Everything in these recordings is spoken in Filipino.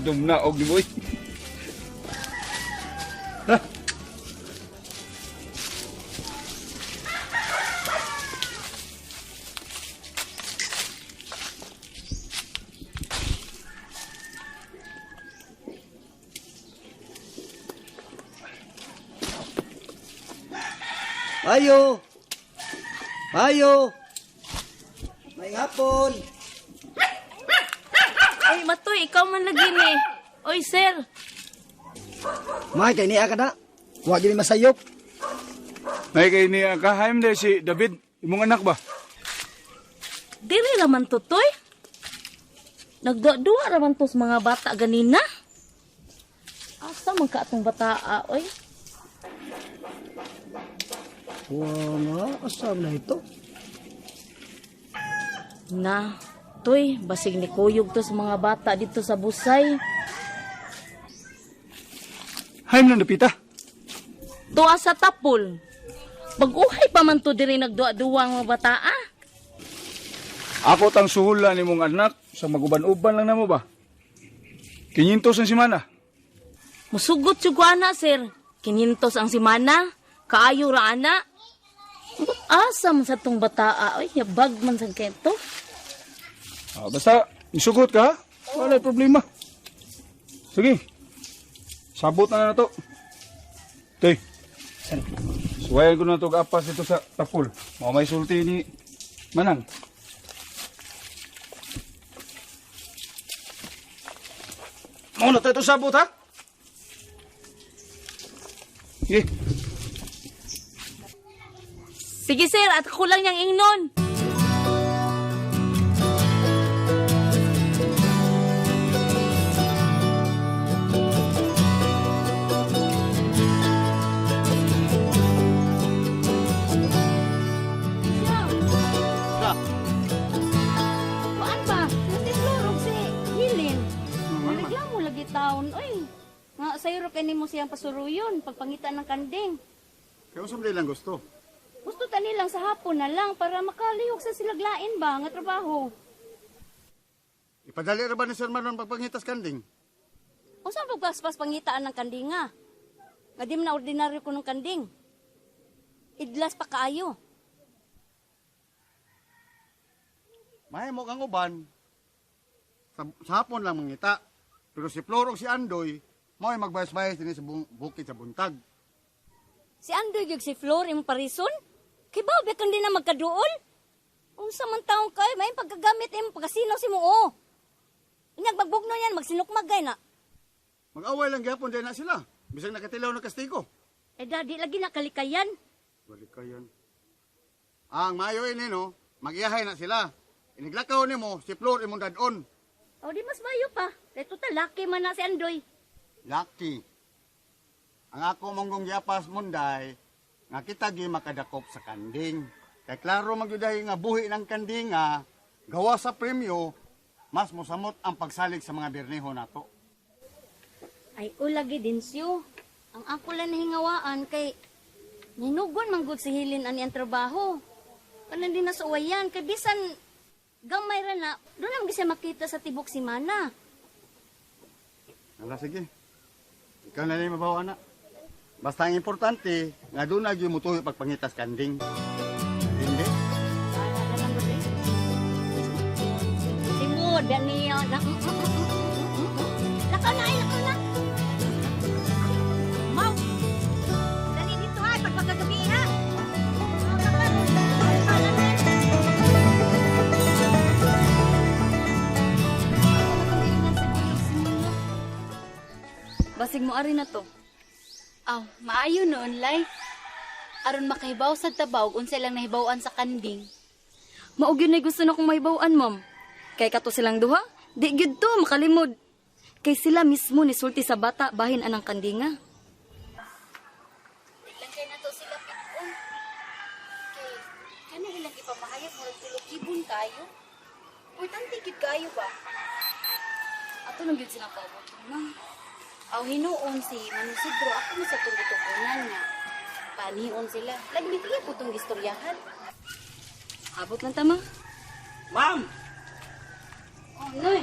dumnaog ni boy. Ayo! Ayo! May hapon! Ay, Matoy, ikaw man lagi ni. Oy, sir. May kay niya ka na. Huwag yun masayop. May kay ni kahaim de si David, imong anak ba? Diri raman to, Toy. Nagduwa raman to sa mga bata ganina. Asa man ka atong bataa, oy? Wala, asam na ito. Na, Toy, basig ni kuyog to sa mga bata dito sa busay. Haim lang napita. Tuwa sa tapol. Pag-uhay pa man to diri nagduwa-duwa ang mga bata, ah. Ako tang suhulan ni mong anak sa maguban-uban lang namo ba? 500 ang simana. Musugot yung ana, sir. 500 ang simana. Kaayo ra ana. Asa man sa tong bataa. Ay, yabag man sa kento. Basta, isugot ka ha? Wala problema. Sige. Sabot na to. Tay. Suwayan ko na to kapas dito sa tapol. Mga may sulti ni Manang. Mau na tayo sabot ha? Sige. Sige, sir. At ako lang niyang ingnon. Kuan ba? Natislurog si Hilin. Nareklamo lagi taon. Uy, nga sayro kay nimo siyang pasuruyon pagpangitan ng kanding. Kaya usap lang gusto. Gusto tani lang sa hapon na lang para makalihok sa silaglain ba nga trabaho. Ipadali ra ba ni Sir Manon pagpangitas kanding? Unsa pagpaspas pangitaan ng kanding nga? Nga di man na ordinaryo ko ng kanding. Idlas pa kaayo. Mahay mo kang uban. Sa hapon lang mangita. Pero si Florong si Andoy, mo ay magbayas-bayas din sa bukid sa buntag. Si Andoy gyud si Flor imong parison? Kay ba kan din na magkaduol? Unsa man taong kay may pagkagamit imong pagkasinaw si mo oh. Inyag magbugno yan magsinukmagay na. Mag-away lang gyapon din na sila. Bisag nakatilaw ng kastigo. Eh dadi lagi na kalikayan. Balik kayan. Ang mayo ini no, mag-iyahay na sila. Iniglakaw nimo si Flor imong dadon. O di mas mayo pa. Kay total laki man na si Andoy. Lucky. Ang ako monggong yapas munday, nga kita gi makadakop sa kanding. Kay klaro magyuday nga buhi ng kanding nga, gawa sa premyo, mas mosamot ang pagsalig sa mga birneho nato. Ay ulagi din siyo. Ang ako lang nahingawaan kay ninugon man gud si Hilin ani ang trabaho. Kanan din na sa uwayan kay bisan gamay ra na doon lang gisa makita sa tibok si Mana. Hala sige. Ikaw na rin mabawa na. Basta ang importante, nga doon na yung mutuhi pagpangitas kanding. Hindi? Para na lang gud eh. Simod yan niyo. Lakaw na ay lakaw na. Mau. Dali dito ay pagpagagabi ha. Basig mo ari na to. Aw, maayo noon, lay. Aron makahibaw sa tabaw, unsa lang nahibawan sa kanding. Maug yun ay gusto na kong mahibawan, ma'am. Kay kato silang duha, di gyud to makalimod. Kay sila mismo ni sulti sa bata bahin anang kandinga. Di lang kay nato sila piton. Kay, kani ilang ipamahayag mo tulog-ibon kayo. Importante gid kayo ba? Ato nang gyud silang paabot na. Aw, hinuon si Manusidro, ako mo sa tunggutukunan nga. Panion sila. Lagi bitiya po itong gistoryahan. Abot lang tama. Ma'am! Oh, Noy.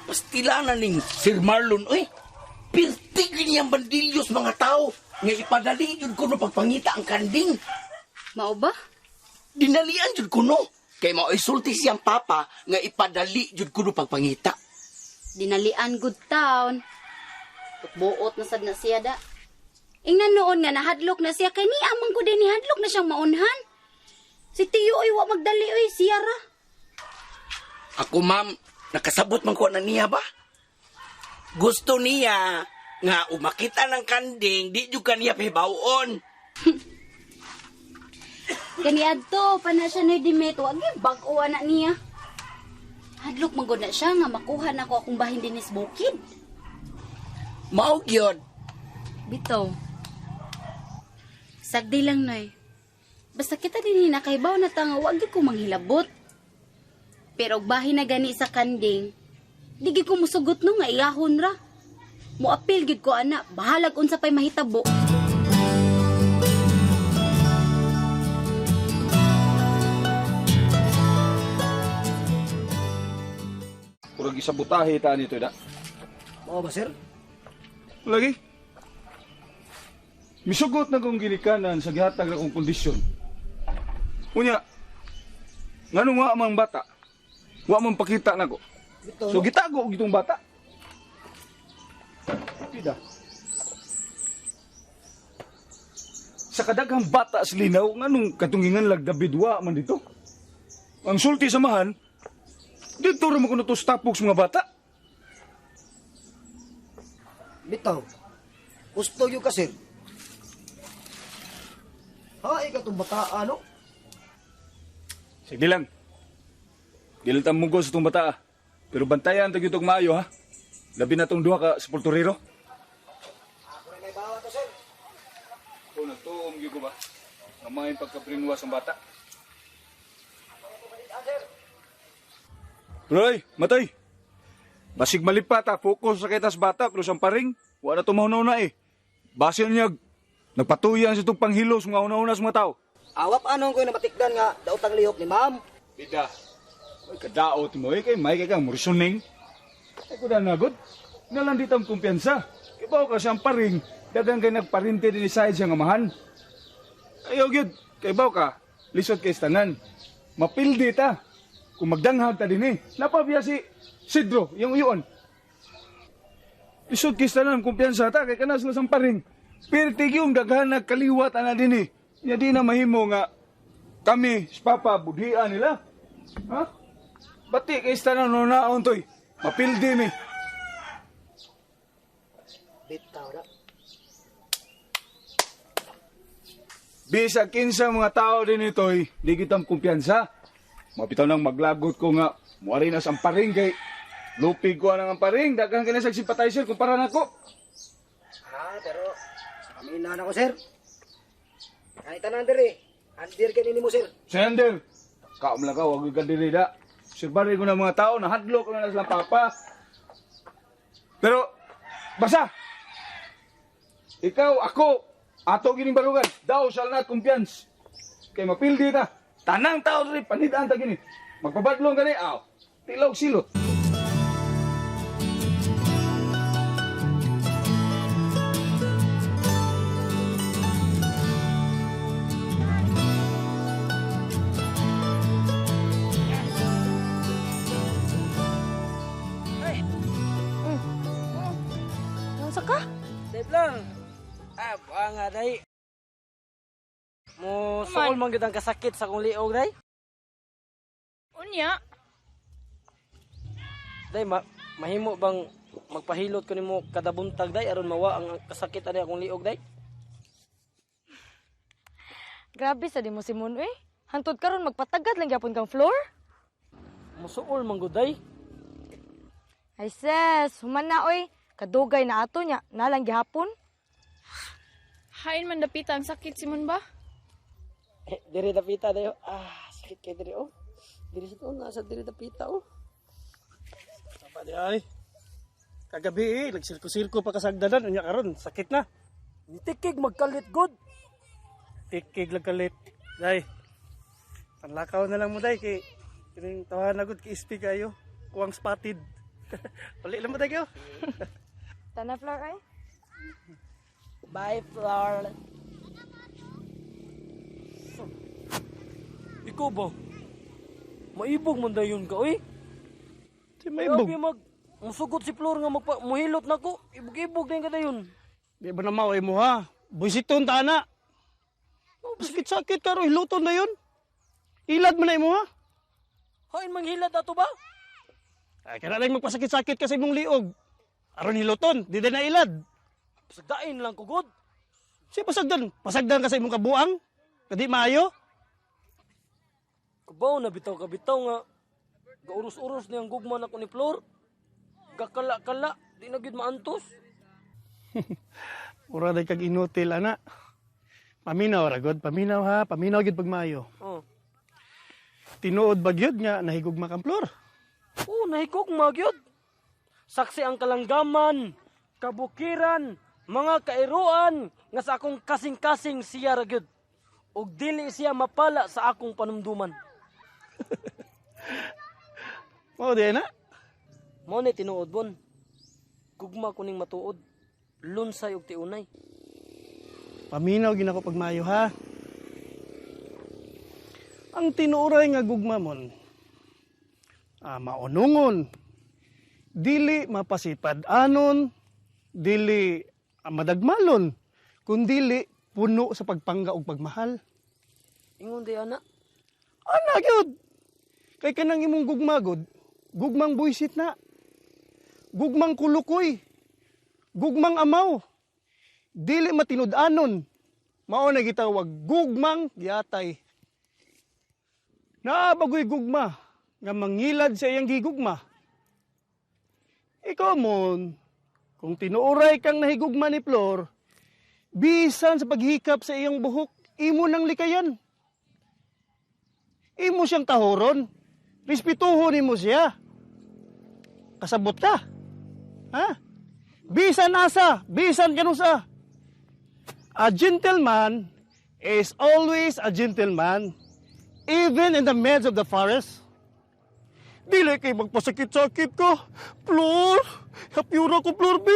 pastilanan ning Sir Marlon, oy. Pirtigin niyang bandilyos mga tao. Nga ipadali jud kuno pagpangita ang kanding. Mao ba? Dinalian jud kuno. Kay mao isulti siyang papa nga ipadali jud kuno pagpangita. Dinalian good town. Buot na sad na siya da. Ingnan noon nga nahadlok na siya kay ni amang ko din ni hadlok na siyang maunhan. Si Tiyo ay wa magdali oy siya ra. Ako ma'am, nakasabot man ko na niya ba? Gusto niya nga umakita ng kanding, di jud kaniya pahibawon. Kani adto pa na siya ni Dimet wag gyud bag-o na niya. Hadlok magod na siya nga makuha na ko akong bahin dinis bukid. Mao gyud. Bitaw. Sagdi lang noy. Basta kita din nakaibaw na tanga wag gyud ko manghilabot. Pero og bahin na gani sa kanding, di gyud ko musugot no nga iyahon ra. Muapil gyud ko ana, bahalag unsa pay mahitabo. Kurang isabutahe ta nito da. Mao ba, sir? Lagi. Misugot na kong ginikanan sa gihatag na kong kondisyon. Unya, nganong wa mang bata? Wa man pakita na ko. So gitago og itong bata. Tida. Sa kadaghang bata sa linaw, nganong katungingan lag David wa man dito? Ang sulti samahan, dito rin mo kuno to stapok sa mga bata. Bitaw. Gusto yung ka, sir. Ha, ikaw itong bata, ano? Sige lang. Dili ta mugos itong bata. Pero bantayan tag itong maayo ha. Labi na tong duha ka sepulturero. Ako rin may bawa to, sir. O nagtuom gyud ko ba? Ang mga pagkaprinwas ng bata. Roy, matay. Basig malipat ha. Focus sa kitas bata. Pero sa paring, wala na tumahunaw eh. Base niya, nagpatuyan sa itong panghilos mga una-una sa mga tao. Awap anong ko na matikdan nga daotang lihok ni ma'am. Bida. Ay, kadaot mo eh. Kay may kang murisoning. Ay, kuda nagod. Nalandit ang kumpiyansa. Ibaw ka siyang paring. Dagang kay nagparinte din sa siyang amahan. Ayaw gyud. Kay baw ka. Lisod kay tanan. Mapildi ta. Kung magdanghag ta din eh. Napabiya si Sidro, yung uyon. Lisod kay tanan kumpiyansa ta. Kay kanas lasang paring. Pirtig yung daghan nagkaliwat ana din eh. Nya di na mahimo nga kami, si Papa, budhian nila. Ha? Bati kay tanan no naon toy. Mapildi mi. Bitaw na. Bisag kinsa mga tao din ito'y di kitang kumpiyansa. Mapitaw nang maglagot ko nga muari na sang paring kay lupig ko ang paring. Daghang kinasag sympathizer kumpara nako. Ha, pero sa kamina na ko, sir. Kahit tanan diri. Andir ka nini mo, sir. Sender, kaom lang ka, wag ka diri da. Sirbari ko ng mga tao, nahadlok ko na silang papa. Pero, basta, ikaw, ako, ato gining barugan, daw shall not kumpiyansa. Kay mapildi ta, tanang tao rin, panidaan ta gini. Magpabadlong ka ni, aw, tilog silot. Unsa ka? Dave lang. Nga day. Mo suol man gyud ang kasakit sa akong liog day. Unya? Day mahimo bang magpahilot ko nimo kada buntag day aron mawa ang kasakit ani akong liog day? Grabe sa di mo Simon, eh. Hantod karon magpatagad lang gyapon kang floor. Mo suol man gud day. Ay sis, human na oy. Kadugay na ato nya, nalang gihapon. Hain man dapita ang sakit, Simon ba? Diri dapita dayo. Sakit kay diri oh. Diri sa nasa diri dapita oh. Apa di ay? Kagabi nagsirko-sirko pa kasagdanan unya karon sakit na. Nitikig magkalit good. Tikig lang kalit. Day. Panlakaw na lang mo day kay kining tawahan na good kay SP kayo. Kuwang spotted. Uli lang mo tayo. Tana Flor ay. Bye, Flor. Ikaw ba? Maibog man dayon ka, oy. Si Maybog. Musugot si Flor nga muhilot na ko. Ibog-ibog din ka dayon. Di ba na maway mo ha? Busiton tana. Sakit-sakit ka ro, hiluton na yun. Ilad mo na mo ha? Hain manghilad ato ba? Ay, kaya lang magpasakit-sakit kasi mong liog. Aron hiluton, di na ilad. Sagdain lang ko, God. Siya pasagdan. Pasagdan kasi mong kabuang. Kadi maayo. Kabaw na bitaw nga. Gaurus-urus niyang gugma na ko ni Flor. Gakala-kala, di na gid maantos. Mura day kag inutil, ana. Paminaw ra god, paminaw ha, paminaw gid pag maayo. Oh. Tinuod ba gyud nga nahigugma kang Flor? Oh, nahigugma gyud. Saksi ang kalanggaman, kabukiran, mga kairuan nga sa akong kasing-kasing siya ra gyud. Ug dili siya mapala sa akong panumduman. Mao di na. Mao ni tinuod bon. Gugma kuning matuod. Lunsay og tiunay. Paminaw gid ako pag maayo ha. Ang tinuoray nga gugma mon. Maunungon. Dili mapasipad-anon, dili madagmalon, kundili puno sa pagpangga ug pagmahal. Ingon di ana. Ana gyud. Kay kanang imong gugma gud, gugmang buisit na. Gugmang kulukoy. Gugmang amaw. Dili matinud-anon. Mao na gitawag gugmang giyatay. Naabagoy gugma nga mangilad sa iyang gigugma. Ikaw mon, kung tinuoray kang nahigugma ni Flor, bisan sa paghikap sa iyang buhok, imo nang likayan. Imo siyang tahoron. Respetuhon mo siya. Kasabot ka. Ha? Bisan asa, bisan kanusa. A gentleman is always a gentleman, even in the midst of the forest. Dili kay magpasakit-sakit ka. Flor, hapyura ko, Flor B.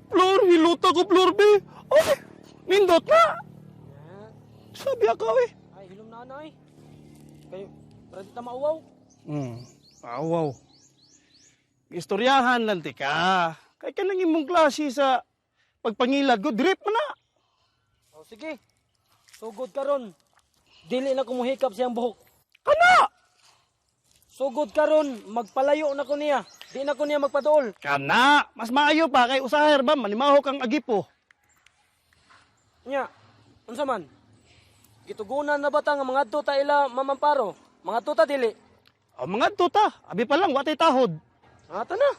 Flor, hiluta ko, Flor B. Okay, nindot na. Sabi ako eh. Ay, hilom na ana ay. Kayo, ready ta mauwaw. Wow. Istoryahan lang ka. Kaya ka nang imong klase sa pagpangilad ko, drip mo na. O sige. Sugod karon. Dili na kumuhikap siyang buhok. Kana! Sugod karon, magpalayo na ko niya. Di na ko niya magpaduol. Kana! Mas maayo pa kay usaher ba, manimaho kang agipo. Nya, unsa man? Gitugunan na ba ta nga mga adto ta ila mamamparo? Mga adto ta dili. O mga tuta, abi pa lang, watay tahod. Ata na.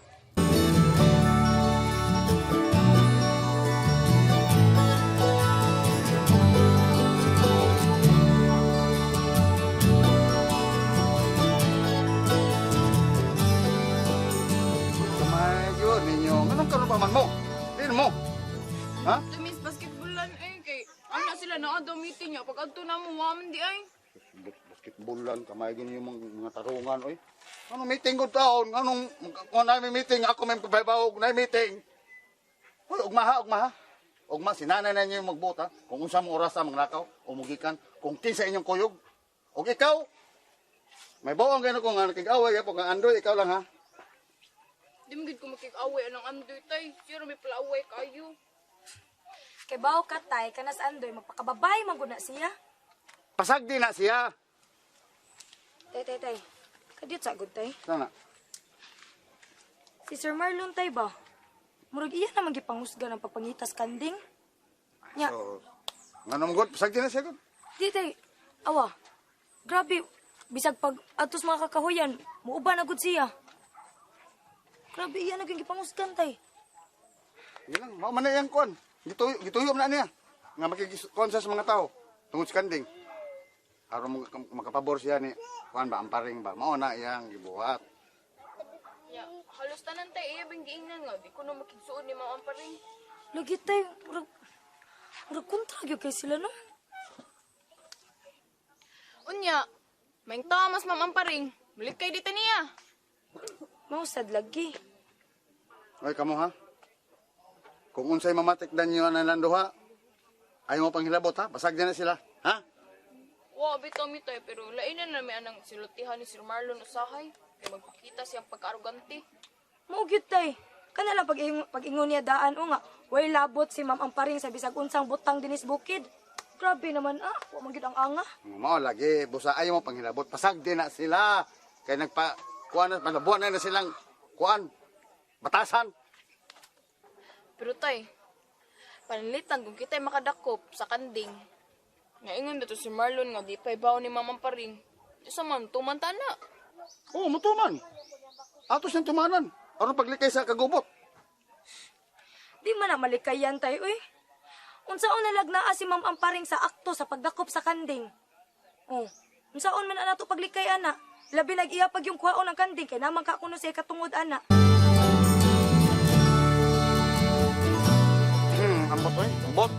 Kumayo ninyo. Anong karoon pa man mo? Din mo. Ha? Miss basketballan eh kay ana sila na daw meeting niya pag adto na mo waman di ay. Basketballan, kamay gini yung mga tarungan, oy. Anong meeting ko taon? Anong, kung na may meeting, ako may pagbabaw, na meeting. Uy, ugma. Ugma, sinanay na niyo yung magbuta. Kung unsa mong oras ang magnakaw, umugikan, kung kinsa inyong kuyog. O ikaw, may bawang gano'n ko nga nakig-away, po nga Andoy, ikaw lang ha. Di mo gid ko makik-away anang andoy tay. Siro may palaaway kayo. Kay bawo ka tay, kanas Andoy, magpakababay magud na siya. Pasagdi na siya. Tay. Kadiyot sagod tay. Sana. Si Sir Marlon tay ba? Murag iya naman gipangusga ng papangitas kanding. Nya, So, nga naman god, pasagdi na siya god. di tay. Awa. Grabe, bisag pag atos mga kakahuyan, muuban na gud siya. Grabe iya naging gipangusgan tay. Yan lang, mao man na iyang kuan. Gituyom na niya. Nga makikikuan sa mga tao. Tungod sa kanding. Aron makapabor siya ni kuan ba, amparing ba. Mao na iyang gibuhat. Ya, halos tanan tay iya bang giingnan nga di ko na makigsuon ni Ma'am Amparing. Lagi tay, murag kontra gyud kay sila no. Unya, maing tamas Ma'am Amparing. Balik kay dito niya. Mausad lagi. Oy, kamo ha? Kung unsay mamatikdan nyo na nanduha, ayaw mo pang hilabot ha? Basag na sila, ha? Wa, bitaw mi tay, pero lainan na may anang silutihan ni Sir Marlon usahay. Kaya magpakita siyang pagka-arugante. Maugyot tay. Kana lang pag-ingon niya daan o nga. Way labot si Ma'am Amparing sa bisag unsang butang dinis bukid. Grabe naman wa man gyud ang anga. Mao lagi, busa ayaw mo pang hilabot. Pasag din na sila. Kaya kuan na, panabuhan na silang kuan, batasan. Pero tay, panilitan kung kita'y makadakop sa kanding. Nga ingon dito si Marlon nga di pa ibaw ni Mamang Paring. Isa man, tumantana. Oo, mutuman. Atos ng tumanan. Aron paglikay sa kagubot. Di man na malikayan tay uy. Unsaon nalagnaa si Ma'am Amparing sa akto sa pagdakop sa kanding. Oh, unsaon man ana to paglikay ana? Labi nag-iyapag yung kwaon ng kanding kay naman ka kuno siya katungod ana. Ambot, oy. Ambot.